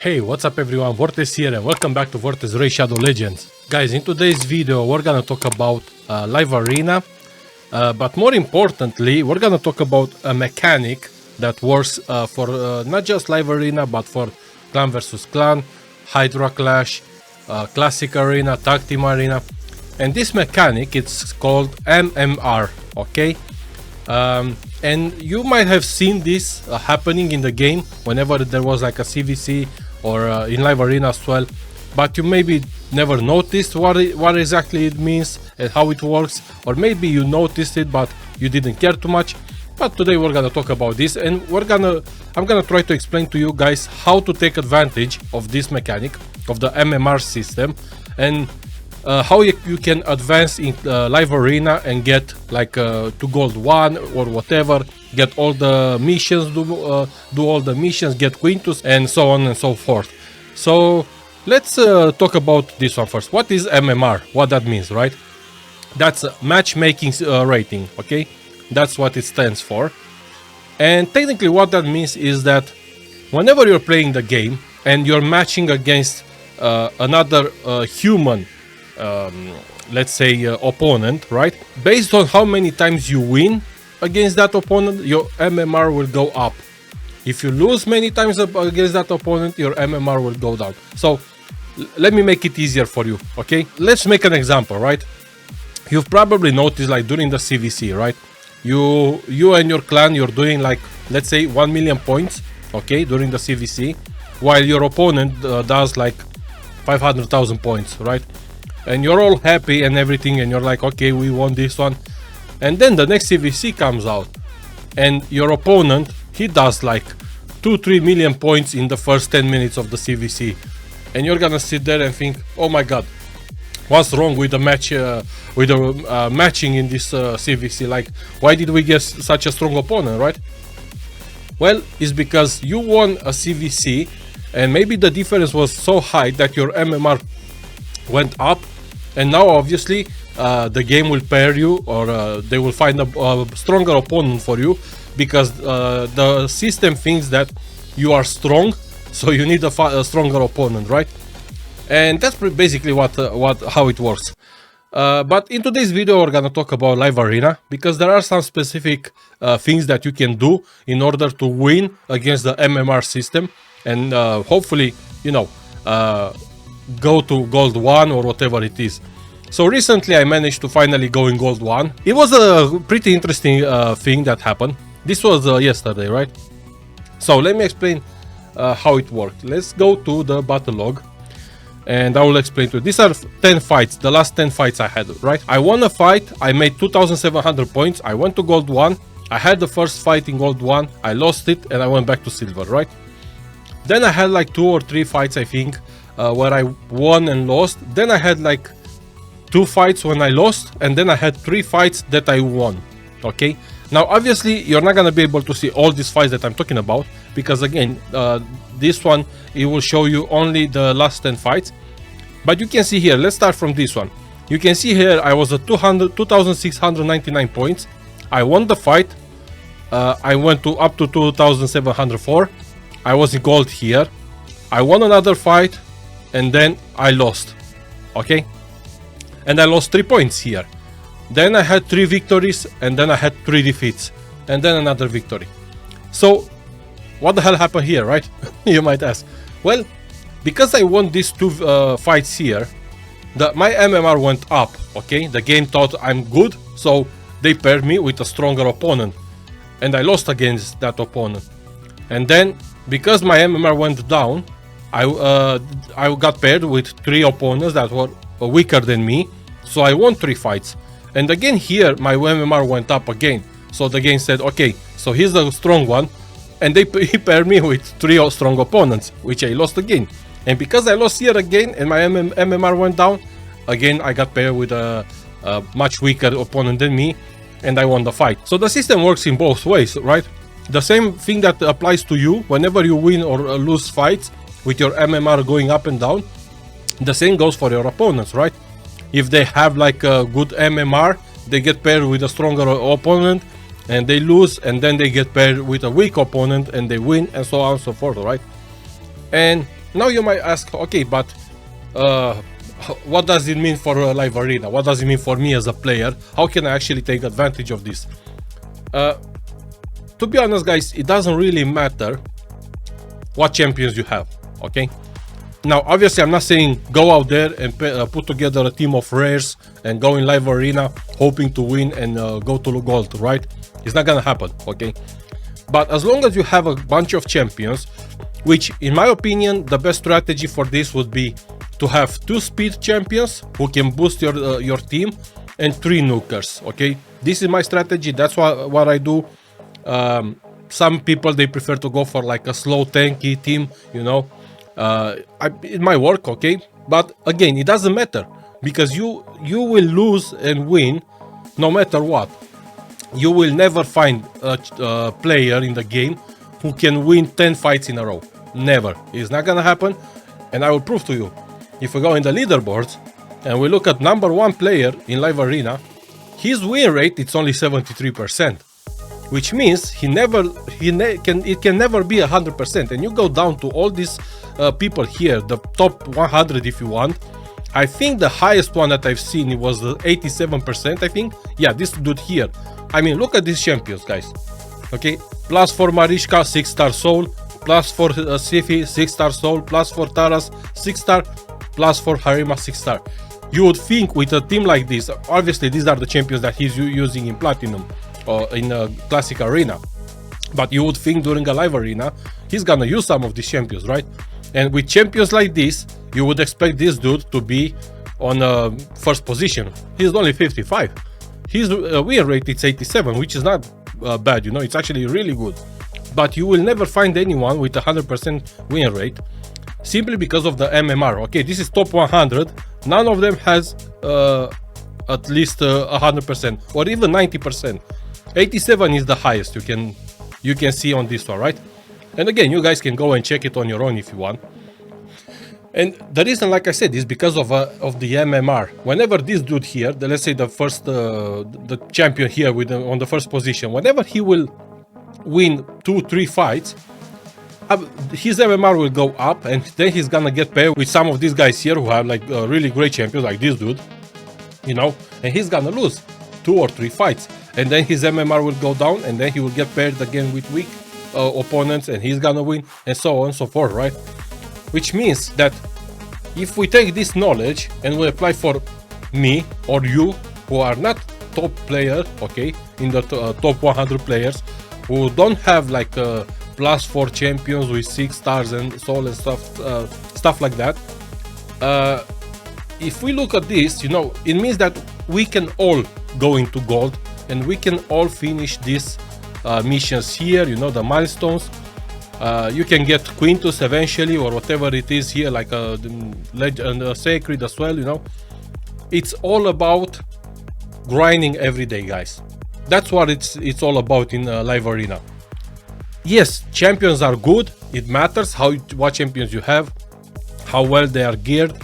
Hey, what's up everyone, Vortex here and welcome back to Vortex Ray Shadow Legends. Guys, in today's video we're gonna talk about live arena, but more importantly we're gonna talk about a mechanic that works for not just live arena but for clan versus clan, Hydra Clash, classic arena, tag team arena, and this mechanic it's called MMR, okay? And you might have seen this happening in the game whenever there was like a CVC or in live arena as well, but you maybe never noticed what exactly it means and how it works, or maybe you noticed it but you didn't care too much. But today we're gonna talk about this, and I'm gonna try to explain to you guys how to take advantage of this mechanic of the MMR system, and how you can advance in live arena and get like to gold 1 or whatever, get all the missions, do all the missions, get Quintus and so on and so forth. So let's talk about this one first. What is MMR? What that means, right? That's matchmaking rating, okay? That's what it stands for. And technically what that means is that whenever you're playing the game and you're matching against another human, let's say opponent, right? Based on how many times you win against that opponent, your MMR will go up. If you lose many times against that opponent, your MMR will go down. So let me make it easier for you, okay? Let's make an example, right? You've probably noticed, like during the CVC, right? You and your clan, you're doing like, let's say 1 million points, okay, during the CVC, while your opponent does like 500,000 points, right? And you're all happy and everything, and you're like, okay, we won this one. And then the next CVC comes out and your opponent, he does like 2-3 million points in the first 10 minutes of the CVC, and you're gonna sit there and think, oh my god, what's wrong with the match, with the matching in this CVC? Like, why did we get such a strong opponent, right? Well, it's because you won a CVC and maybe the difference was so high that your MMR went up, and now obviously the game will pair you, or they will find a stronger opponent for you, because the system thinks that you are strong, so you need a stronger opponent, right? And that's basically how it works. But in today's video we're gonna talk about live arena, because there are some specific things that you can do in order to win against the MMR system, and hopefully, you know, go to gold 1 or whatever it is. So recently I managed to finally go in gold 1. It was a pretty interesting thing that happened. This was yesterday, right? So let me explain how it worked. Let's go to the battle log and I will explain to you. These are 10 fights, the last 10 fights I had, right? I won a fight, I made 2,700 points, I went to gold 1, I had the first fight in gold 1, I lost it and I went back to silver, right? Then I had like 2 or 3 fights, I think, where I won and lost. Then I had like 2 fights when I lost, and then I had 3 fights that I won, okay? Now obviously you're not gonna be able to see all these fights that I'm talking about, because again, this one, it will show you only the last 10 fights. But you can see here, let's start from this one. You can see here I was at 2,699 points. I won the fight. I went up to 2,704. I was in gold here. I won another fight and then I lost, okay? And I lost 3 points here. Then I had 3 victories and then I had 3 defeats and then another victory. So what the hell happened here, right? You might ask. Well, because I won these 2 fights here, my MMR went up, okay? The game thought I'm good, so they paired me with a stronger opponent, and I lost against that opponent. And then because my MMR went down, I got paired with 3 opponents that were weaker than me, so I won 3 fights. And again here my MMR went up again, so the game said, okay, so he's the strong one, and he paired me with 3 strong opponents, which I lost again. And because I lost here again and my MMR went down, again I got paired with a much weaker opponent than me, and I won the fight. So the system works in both ways, right? The same thing that applies to you whenever you win or lose fights with your MMR going up and down, the same goes for your opponents, right? If they have like a good MMR, they get paired with a stronger opponent and they lose, and then they get paired with a weak opponent and they win, and so on and so forth, right? And Now you might ask, okay, but what does it mean for a live arena? What does it mean for me as a player? How can I actually take advantage of this? To be honest, guys, it doesn't really matter what champions you have, okay? Now, obviously, I'm not saying go out there and put together a team of rares and go in live arena hoping to win and go to gold, right? It's not gonna happen, okay? But as long as you have a bunch of champions, which in my opinion, the best strategy for this would be to have 2 speed champions who can boost your team and 3 nukers, okay? This is my strategy. That's what I do. Some people, they prefer to go for like a slow tanky team, you know. It might work, okay? But again, it doesn't matter because you will lose and win no matter what. You will never find a player in the game who can win 10 fights in a row. Never. It's not gonna happen, and I will prove to you. If we go in the leaderboards and we look at number 1 player in live arena, his win rate it's only 73%, which means it can never be 100%. And you go down to all these people here, the top 100 if you want. I think the highest one that I've seen, it was 87%, I think. Yeah, this dude here. I mean, look at these champions, guys. Okay, plus for Mariska, 6-star soul, plus for Sifi, 6-star soul, plus for Taras, 6-star, plus for Harima, 6-star. You would think with a team like this, obviously these are the champions that he's using in Platinum or in a classic arena, but you would think during a live arena he's gonna use some of these champions, right? And with champions like this, you would expect this dude to be on first position. He's only 55. His win rate is 87, which is not bad, you know, it's actually really good. But you will never find anyone with 100% win rate simply because of the MMR. Okay, this is top 100. None of them has at least 100% or even 90%. 87 is the highest you can see on this one, right? And again, you guys can go and check it on your own if you want. And the reason, like I said, is because of the MMR. Whenever this dude here, let's say the first the champion here on the first position, whenever he will win 2-3 fights, his MMR will go up, and then he's gonna get paired with some of these guys here who have like really great champions, like this dude, you know, and he's gonna lose 2 or 3 fights, and then his MMR will go down, and then he will get paired again with weak opponents, and he's gonna win, and so on and so forth, right? Which means that if we take this knowledge and we apply for me or you who are not top player, okay, in the top 100 players, who don't have like +4 champions with 6 stars and soul and stuff like that, if we look at this, you know, it means that we can all go into gold and we can all finish these missions here, you know, the milestones. You can get Quintus eventually or whatever it is here, like a Sacred as well, you know. It's all about grinding every day, guys. That's what it's all about in live arena. Yes, champions are good. It matters what champions you have, how well they are geared,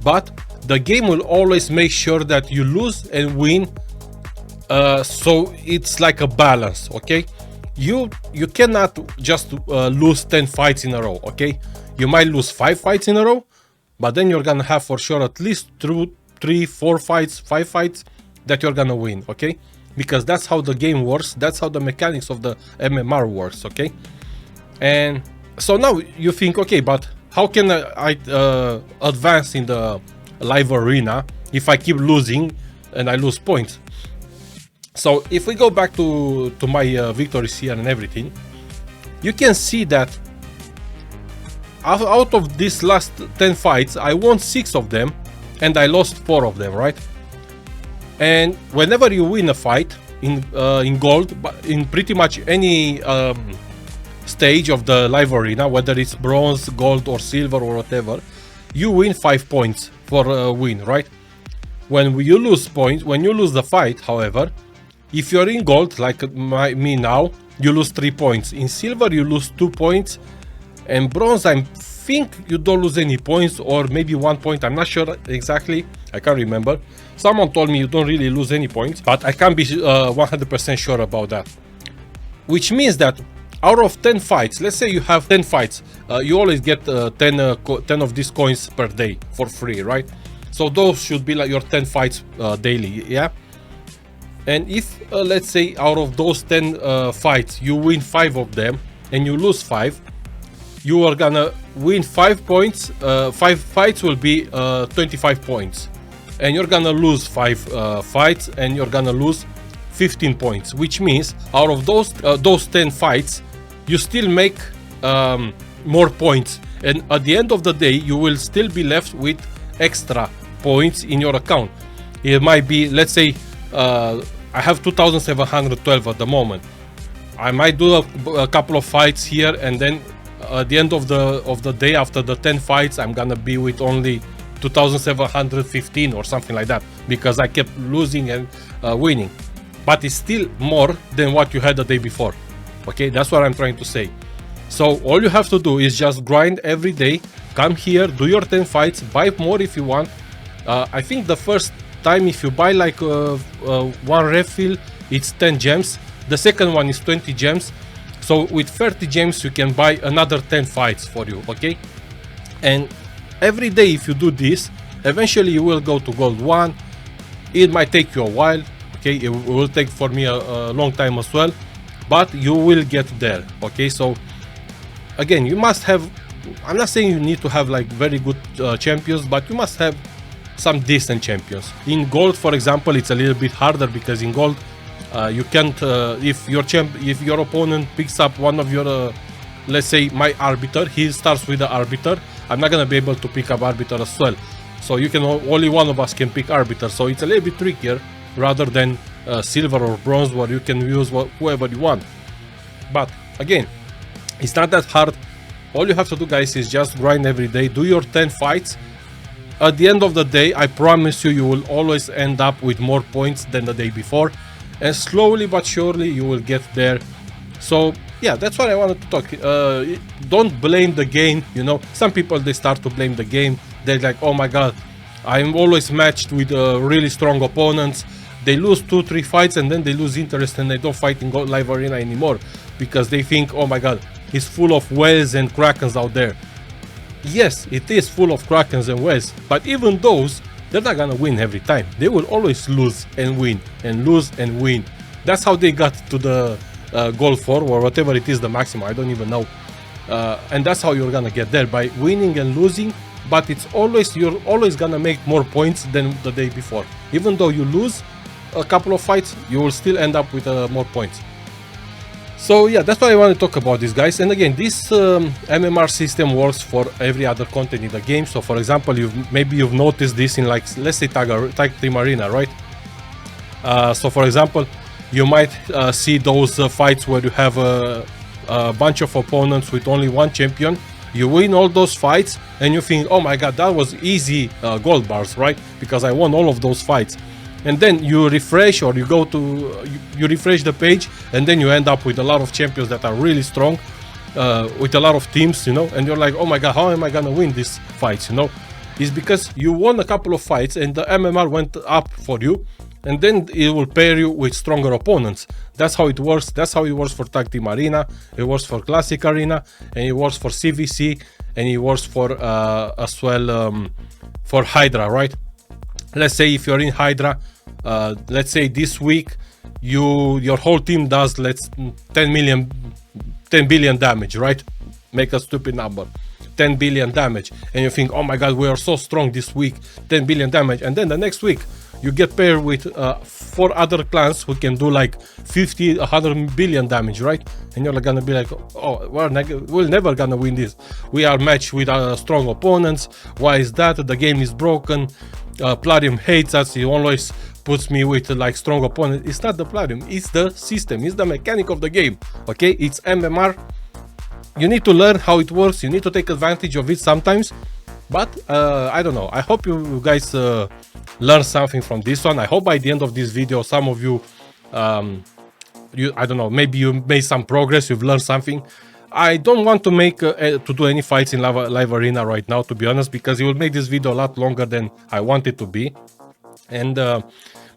but the game will always make sure that you lose and win. So it's like a balance, okay? You cannot just lose 10 fights in a row, okay? You might lose 5 fights in a row, but then you're gonna have for sure at least 2, 3, 4 fights, 5 fights that you're gonna win, okay? Because that's how the game works, that's how the mechanics of the MMR works, okay? And so now you think, okay, but how can I advance in the live arena if I keep losing and I lose points? So if we go back to my victories here and everything, you can see that out of these last 10 fights, I won 6 of them and I lost 4 of them, right? And whenever you win a fight in gold, but in pretty much any stage of the live arena, whether it's bronze, gold or silver or whatever, you win 5 points for a win, right? When you lose points, when you lose the fight, however, if you're in gold, like me now, you lose 3 points. In silver, you lose 2 points. And bronze, I think you don't lose any points, or maybe 1 point. I'm not sure exactly. I can't remember. Someone told me you don't really lose any points, but I can't be 100% sure about that. Which means that out of 10 fights, let's say you have 10 fights, you always get 10 of these coins per day for free, right? So those should be like your 10 fights daily, yeah? And if, let's say, out of those 10 fights, you win 5 of them and you lose 5, you are gonna win 5 points, 5 fights will be 25 points. And you're gonna lose 5 fights and you're gonna lose 15 points, which means out of those 10 fights, you still make more points. And at the end of the day, you will still be left with extra points in your account. It might be, let's say, I have 2,712 at the moment. I might do a couple of fights here, and then at the end of the day, after the 10 fights, I'm gonna be with only 2,715 or something like that, because I kept losing and winning. But it's still more than what you had the day before. Okay, that's what I'm trying to say. So all you have to do is just grind every day, come here, do your 10 fights, buy more if you want. I think the first time if you buy like one refill, it's 10 gems. The second one is 20 gems. So with 30 gems you can buy another 10 fights for you, okay? And every day if you do this, eventually you will go to gold 1. It might take you a while, okay? It will take for me a long time as well, but you will get there, okay? So again, you must have, I'm not saying you need to have like very good champions, but you must have some decent champions. In gold, for example, it's a little bit harder, because in gold you can't, if your opponent picks up one of your, let's say my arbiter, he starts with the arbiter, I'm not gonna be able to pick up arbiter as well. So you can, only one of us can pick arbiter, so it's a little bit trickier rather than silver or bronze, where you can use whoever you want. But again, it's not that hard. All you have to do, guys, is just grind every day, do your 10 fights. At the end of the day, I promise you, you will always end up with more points than the day before, and slowly but surely you will get there. So yeah, that's what I wanted to talk. Don't blame the game, you know. Some people, they start to blame the game. They're like, oh my god, I'm always matched with really strong opponents. They lose 2-3 fights and then they lose interest and they don't fight in live arena anymore, because they think, oh my god, it's full of whales and krakens out there. Yes, it is full of krakens and whales, but even those, they're not gonna win every time. They will always lose and win and lose and win. That's how they got to the gold 4 or whatever it is, the maximum, I don't even know. And that's how you're gonna get there, by winning and losing. But it's always, you're always gonna make more points than the day before. Even though you lose a couple of fights, you will still end up with more points. So yeah, that's why I want to talk about this, guys. And again, this MMR system works for every other content in the game. So for example, maybe you've noticed this in, like, let's say Tag Team Arena, right? So for example, you might see those fights where you have a bunch of opponents with only one champion. You win all those fights and you think, oh my god, that was easy gold bars, right? Because I won all of those fights. And then you refresh, or you go to, you refresh the page, and then you end up with a lot of champions that are really strong, with a lot of teams, you know, and you're like, oh my god, how am I gonna win these fights, you know? It's because you won a couple of fights and the MMR went up for you, and then it will pair you with stronger opponents. That's how it works. That's how it works for Tag Team Arena, it works for Classic Arena, and it works for CVC, and it works for as well for Hydra, right? Let's say if you're in Hydra, let's say this week your whole team does 10 billion damage, right? Make a stupid number, 10 billion damage, and you think, oh my god, we are so strong this week, 10 billion damage. And then the next week you get paired with 4 other clans who can do like 50, 100 billion damage, right? And you're gonna be like, oh, we're never gonna win this. We are matched with strong opponents. Why is that? The game is broken. Plarium hates us. He always puts me with like strong opponents. It's not the Plarium, it's the system, it's the mechanic of the game, okay? It's MMR. You need to learn how it works. You need to take advantage of it sometimes. But I don't know, I hope you guys learn something from this one. I hope by the end of this video, some of you, I don't know, maybe you made some progress, you've learned something. I don't want to make to do any fights in live arena right now, to be honest, because it will make this video a lot longer than I want it to be. And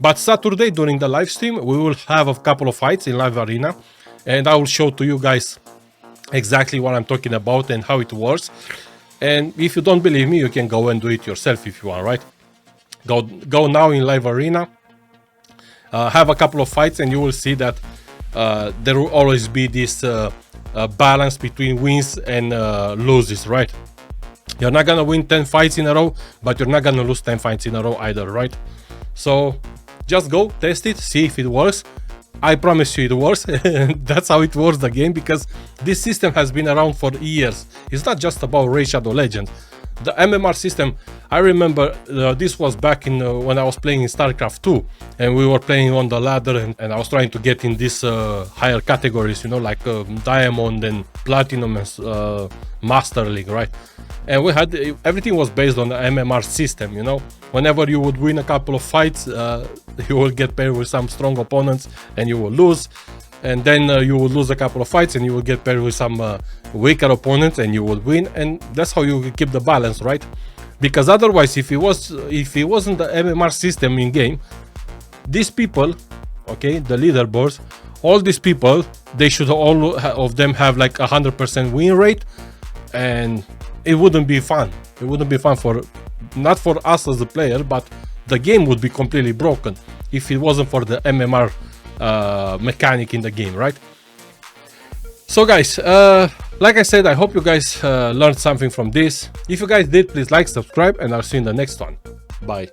but Saturday during the live stream we will have a couple of fights in live arena, and I will show to you guys exactly what I'm talking about and how it works. And if you don't believe me, you can go and do it yourself if you want, right? Go now in live arena, have a couple of fights, and you will see that there will always be this balance between wins and loses, right? You're not gonna win 10 fights in a row, but you're not gonna lose 10 fights in a row either, right? So just go test it, see if it works. I promise you it works. That's how it works, the game, because this system has been around for years. It's not just about Raid Shadow Legends. The MMR system, I remember this was back in when I was playing in StarCraft 2, and we were playing on the ladder, and I was trying to get in these higher categories, you know, like Diamond and Platinum and Master League, right? And we had, everything was based on the MMR system, you know. Whenever you would win a couple of fights, you will get paired with some strong opponents and you will lose. And then you will lose a couple of fights and you will get paired with some weaker opponents and you will win. And that's how you keep the balance, right? Because otherwise, if it wasn't the MMR system in game, these people, okay, the leaderboards, all these people, they should all of them have like 100% win rate, and it wouldn't be fun. It wouldn't be fun for, not for us as a player, but the game would be completely broken if it wasn't for the MMR mechanic in the game, right? So guys, like I said, I hope you guys learned something from this. If you guys did, please like, subscribe, and I'll see you in the next one. Bye.